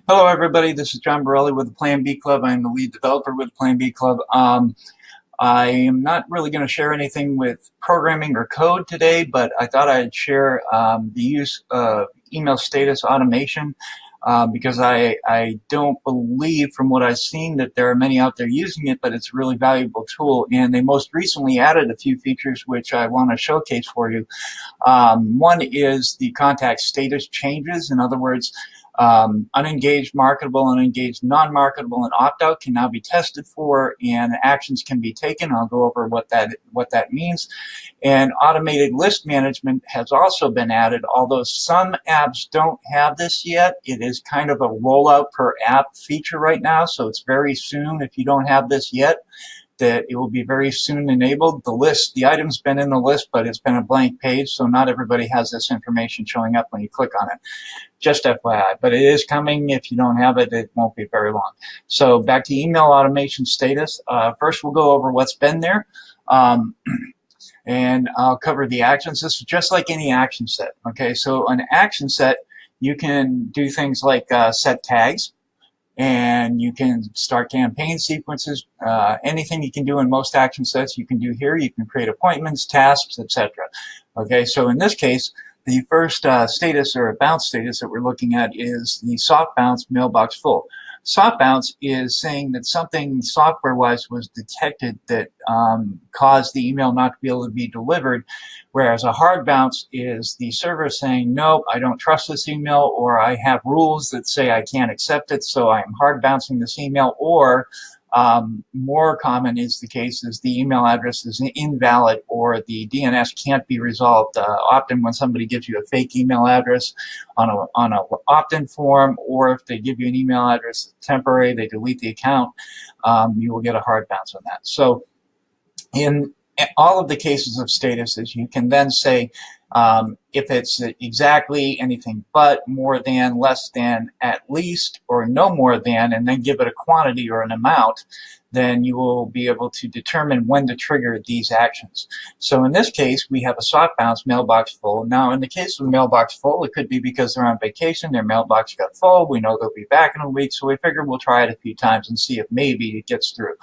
Hello, everybody. This is John Borelli with the Plan B Club. I'm the lead developer with the Plan B Club. I am not really going to share anything with programming or code today, but I thought I'd share the use of email status automation because I don't believe, from what I've seen, that there are many out there using it, but it's a really valuable tool. And they most recently added a few features which I want to showcase for you. One is the contact status changes. In other words, unengaged, marketable, unengaged, non-marketable, and opt-out can now be tested for, and actions can be taken. I'll go over what that means. And automated list management has also been added, although some apps don't have this yet. It is kind of a rollout per app feature right now, so it's very soon. If you don't have this yet, that it will be very soon enabled. The item's been in the list, but it's been a blank page, so not everybody has this information showing up when you click on it. Just FYI, but it is coming. If you don't have it, it won't be very long. So back to email automation status. First, we'll go over what's been there, and I'll cover the actions. This is just like any action set. Okay, so an action set, you can do things like set tags, and you can start campaign sequences. Anything you can do in most action sets, you can do here. You can create appointments, tasks, etc. Okay, so in this case, the first status or bounce status that we're looking at is the soft bounce mailbox full. Soft bounce is saying that something software-wise was detected that caused the email not to be able to be delivered, whereas a hard bounce is the server saying, nope, I don't trust this email, or I have rules that say I can't accept it, so I'm hard bouncing this email, or more common is the case is the email address is invalid or the DNS can't be resolved. Often when somebody gives you a fake email address on a opt-in form, or if they give you an email address that's temporary, they delete the account, you will get a hard bounce on that. So in all of the cases of statuses, you can then say if it's exactly anything but, more than, less than, at least, or no more than, and then give it a quantity or an amount, then you will be able to determine when to trigger these actions. So in this case, we have a soft bounce mailbox full. Now, in the case of mailbox full, it could be because they're on vacation, their mailbox got full, we know they'll be back in a week, so we figure we'll try it a few times and see if maybe it gets through.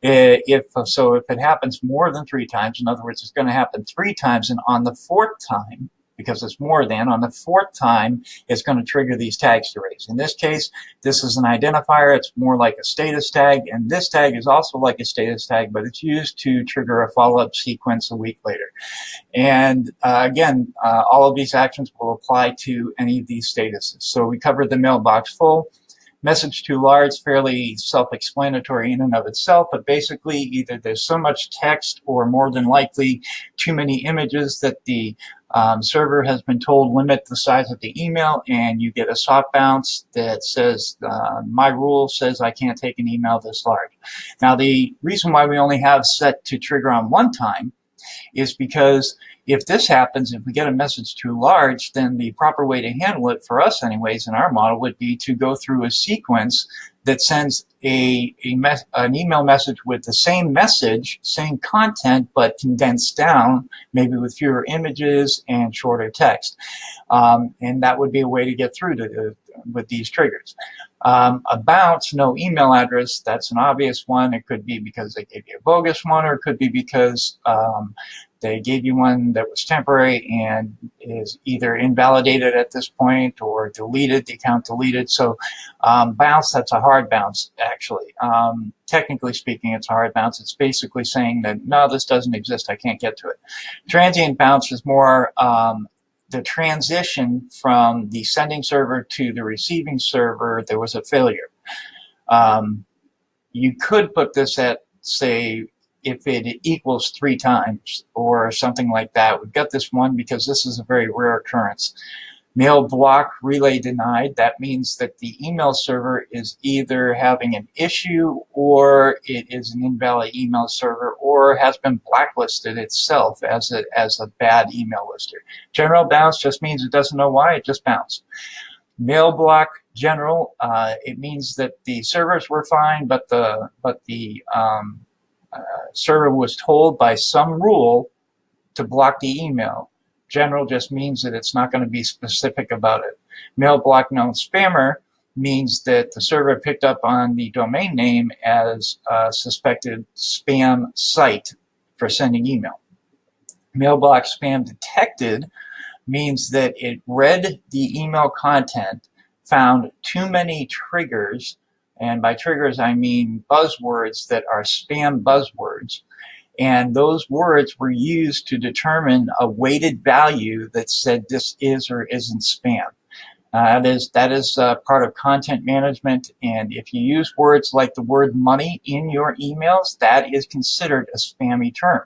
If it happens more than 3 times, in other words, it's going to happen 3 times, and on the 4th time, because it's more than, on the 4th time, it's going to trigger these tags to raise. In this case, this is an identifier. It's more like a status tag, and this tag is also like a status tag, but it's used to trigger a follow-up sequence a week later. And again, all of these actions will apply to any of these statuses. So we covered the mailbox full. Message too large, fairly self-explanatory in and of itself, but basically either there's so much text or more than likely too many images that the server has been told limit the size of the email, and you get a soft bounce that says, my rule says I can't take an email this large. Now, the reason why we only have set to trigger on 1 time is because if this happens, if we get a message too large, then the proper way to handle it, for us anyways, in our model, would be to go through a sequence that sends an email message with the same message, same content, but condensed down, maybe with fewer images and shorter text. And that would be a way to get through with these triggers. A bounce, no email address, that's an obvious one. It could be because they gave you a bogus one, or it could be because they gave you one that was temporary and is either invalidated at this point or deleted, the account deleted. So bounce, that's a hard bounce, actually. Technically speaking, it's a hard bounce. It's basically saying that, no, this doesn't exist, I can't get to it. Transient bounce is more the transition from the sending server to the receiving server. There was a failure. You could put this at, say, if it equals 3 times or something like that. We've got this one because this is a very rare occurrence. Mail block relay denied. That means that the email server is either having an issue, or it is an invalid email server, or has been blacklisted itself as a bad email lister. General bounce just means it doesn't know why, it just bounced. Mail block general, it means that the servers were fine, but the server was told by some rule to block the email. General just means that it's not going to be specific about it. Mail block known spammer means that the server picked up on the domain name as a suspected spam site for sending email. Mailbox spam detected means that it read the email content, found too many triggers, and by triggers I mean buzzwords that are spam buzzwords, and those words were used to determine a weighted value that said this is or isn't spam. That is part of content management, and if you use words like the word money in your emails, that is considered a spammy term.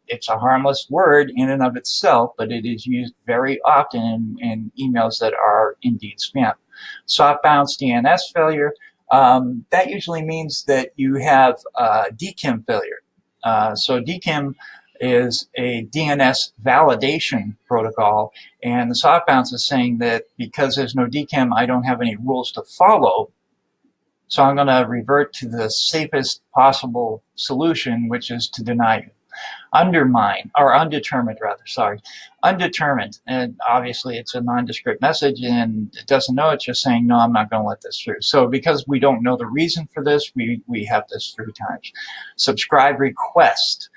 It's a harmless word in and of itself, but it is used very often in emails that are indeed spam. Soft bounce DNS failure, that usually means that you have DKIM failure. So DKIM is a DNS validation protocol, and the soft bounce is saying that because there's no DKIM, I don't have any rules to follow, so I'm going to revert to the safest possible solution, which is to deny you. Undermine, or undetermined rather, sorry. Undetermined, and obviously it's a nondescript message and it doesn't know, it's just saying, no, I'm not going to let this through. So because we don't know the reason for this, we have this 3 times. Subscribe request.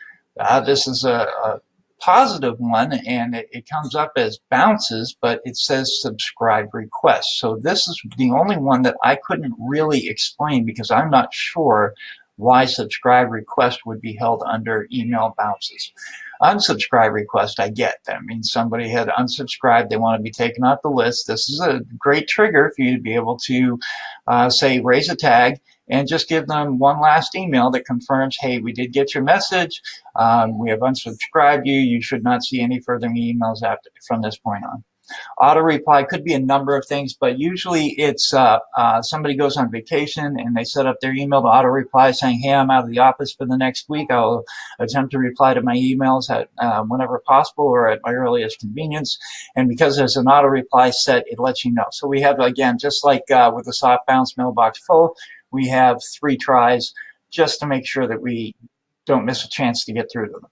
This is a positive one, and it comes up as bounces, but it says subscribe request. So this is the only one that I couldn't really explain because I'm not sure why subscribe request would be held under email bounces. Unsubscribe request, I get. That means somebody had unsubscribed. They want to be taken off the list. This is a great trigger for you to be able to say, raise a tag, and just give them one last email that confirms, hey, we did get your message. We have unsubscribed you. You should not see any further emails from this point on. Auto reply could be a number of things, but usually it's somebody goes on vacation and they set up their email to auto reply saying, hey, I'm out of the office for the next week. I'll attempt to reply to my emails at whenever possible or at my earliest convenience. And because there's an auto reply set, it lets you know. So we have, again, just like with the soft bounce mailbox full, we have 3 tries just to make sure that we don't miss a chance to get through to them.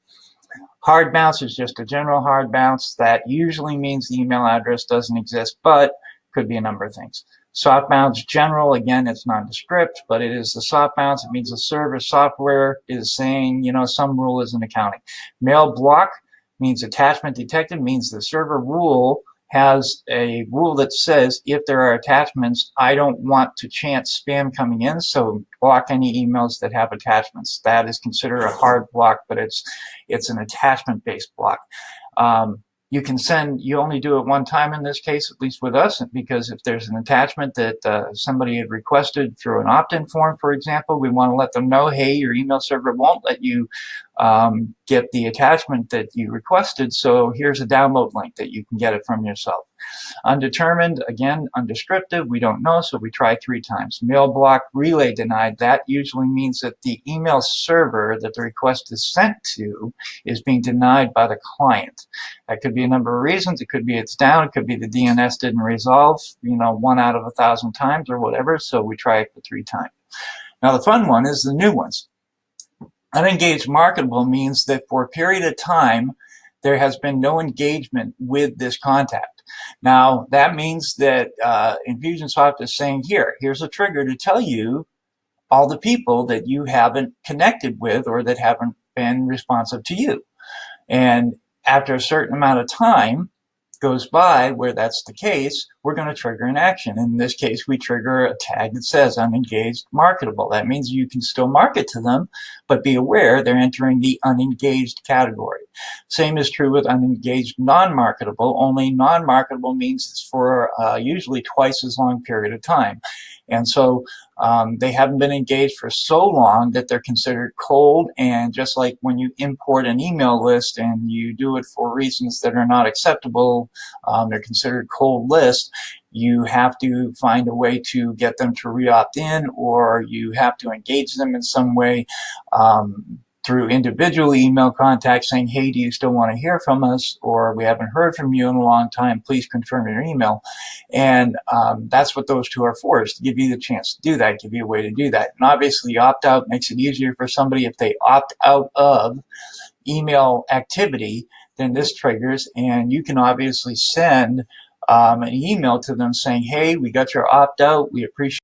Hard bounce is just a general hard bounce. That usually means the email address doesn't exist, but could be a number of things. Soft bounce general, again, it's nondescript, but it is the soft bounce. It means the server software is saying, you know, some rule isn't accounting. Mail block means attachment detected, means the server rule has a rule that says if there are attachments, I don't want to chance spam coming in, so block any emails that have attachments. That is considered a hard block, but it's an attachment-based block. You can send, you only do it one time in this case, at least with us, because if there's an attachment that somebody had requested through an opt-in form, for example, we want to let them know, hey, your email server won't let you get the attachment that you requested, so here's a download link that you can get it from yourself. Undetermined, again, undescriptive, we don't know, so we try 3 times. Mail block, relay denied, that usually means that the email server that the request is sent to is being denied by the client. That could be a number of reasons. It could be it's down, it could be the DNS didn't resolve, you know, 1 out of 1,000 times or whatever, so we try it for 3 times. Now the fun one is the new ones. Unengaged marketable means that for a period of time, there has been no engagement with this contact. Now, that means that Infusionsoft is saying, here's a trigger to tell you all the people that you haven't connected with or that haven't been responsive to you. And after a certain amount of time goes by where that's the case, we're going to trigger an action. In this case, we trigger a tag that says unengaged marketable. That means you can still market to them, but be aware they're entering the unengaged category. Same is true with unengaged non-marketable, only non-marketable means it's for usually twice as long period of time. And so they haven't been engaged for so long that they're considered cold, and just like when you import an email list and you do it for reasons that are not acceptable, they're considered cold lists. You have to find a way to get them to re-opt in, or you have to engage them in some way through individual email contact saying, hey, do you still want to hear from us? Or we haven't heard from you in a long time. Please confirm your email. And that's what those 2 are for, is to give you the chance to do that, give you a way to do that. And obviously, opt-out makes it easier for somebody if they opt out of email activity, then this triggers, and you can obviously send an email to them saying, hey, we got your opt-out. We appreciate